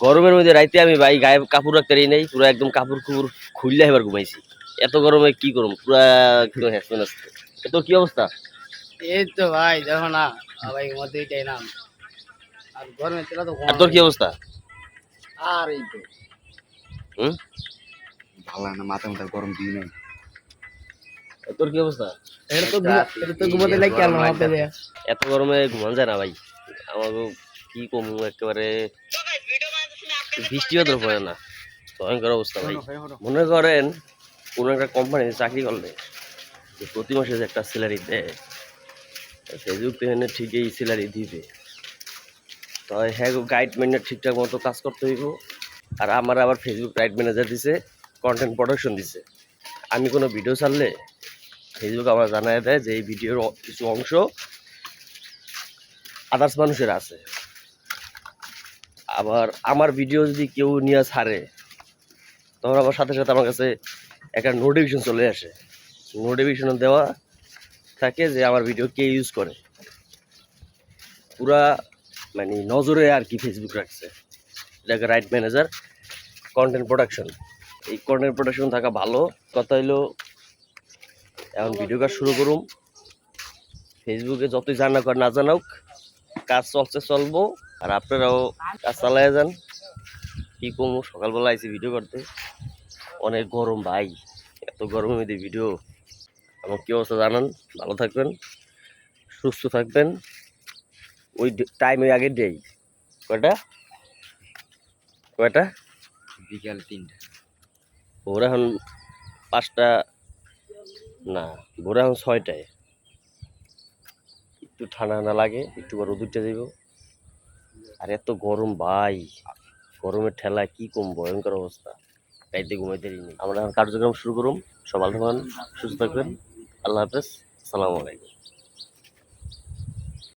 গরমের মধ্যে রাইতে আমি ভাই গায়ে কাপড় রাখতে পারি নাই, পুরো একদম কাপড় কুপুর খুললে এবার ঘুমাইছি। এত গরমে কি করুম, পুরা একদম হ্যাসমেন আসছে। তোর কি অবস্থা? এই তো ভাই দেখো না, ভাই মধ্যে এটাই নাম। আর গরমে তেলা তো আর তোর কি অবস্থা? আর এই তো হুম, ভালো না, মাথা মাথা গরম দিই নাই। তোর কি অবস্থা? এটা তো ঘুমাতে লাগে কেন হবে রে? এত গরমে ঘুমান যায় না ভাই। আমাকে কি কমু একেবারে, বৃষ্টিও তো পড়ে না, ভয়ঙ্কর অবস্থা ভাই। মনে করেন কোনো একটা কোম্পানিতে চাকরি করলে যে প্রতি মাসে যে একটা স্যালারি দেয়, ফেসবুক তো এখানে ঠিকই স্যালারি দিবে, তো হ্যাঁ গাইড মেনে ঠিকঠাক মতো কাজ করতে হইব। আর আমার আবার ফেসবুক রাইট ম্যানেজার দিছে, কন্টেন্ট প্রোডাকশন দিছে। আমি কোনো ভিডিও ছাড়লে ফেসবুক আমার জানায় দেয় যে এই ভিডিওর কিছু অংশ আদার্স মানুষের আছে। আবার আমার ভিডিও যদি কেউ নিয়ে ছাড়ে, তখন আমার সাথে সাথে আমার কাছে একটা নোটিফিকেশন চলে আসে। নোটিফিকেশন দেওয়া থাকে যে আমার ভিডিও কে ইউজ করে। পুরা মানে নজরে আর কি ফেসবুক রাখছে। এটাকে রাইট ম্যানেজার কন্টেন্ট প্রোডাকশন। এই কন্টেন্ট প্রোডাকশন থাকা ভালো। কথা হইলো এখন ভিডিও কাজ শুরু করুম। ফেসবুকে যতই জানা কর না জানাক, কাজ চলছে চলবো। আর আপনারাও কাজ চালায় যান। কি কমু, সকালবেলা আইসি ভিডিও করতে, অনেক গরম ভাই। এত গরমের মধ্যে ভিডিও, আমার কি অবস্থা জানান। ভালো থাকবেন, সুস্থ থাকবেন। ওই টাইমে আগে দেই কয়টা কয়টা বিকাল 3টা। ভোর এখন 5টা না, ভোর এখন 6টায়। একটু ঠান্ডা ঠান্ডা লাগে, একটু বড় দুধটা যাইব। আর এত গরম ভাই, গরমের ঠেলায় কি কম ভয়ঙ্কর অবস্থা। রাইতে ঘুমাইতে পারিনি। আমরা এখন কার্যক্রম শুরু করুন। সব ভালো থাকবেন, সুস্থ থাকবেন। আল্লাহ হাফেজ, আসসালামু আলাইকুম।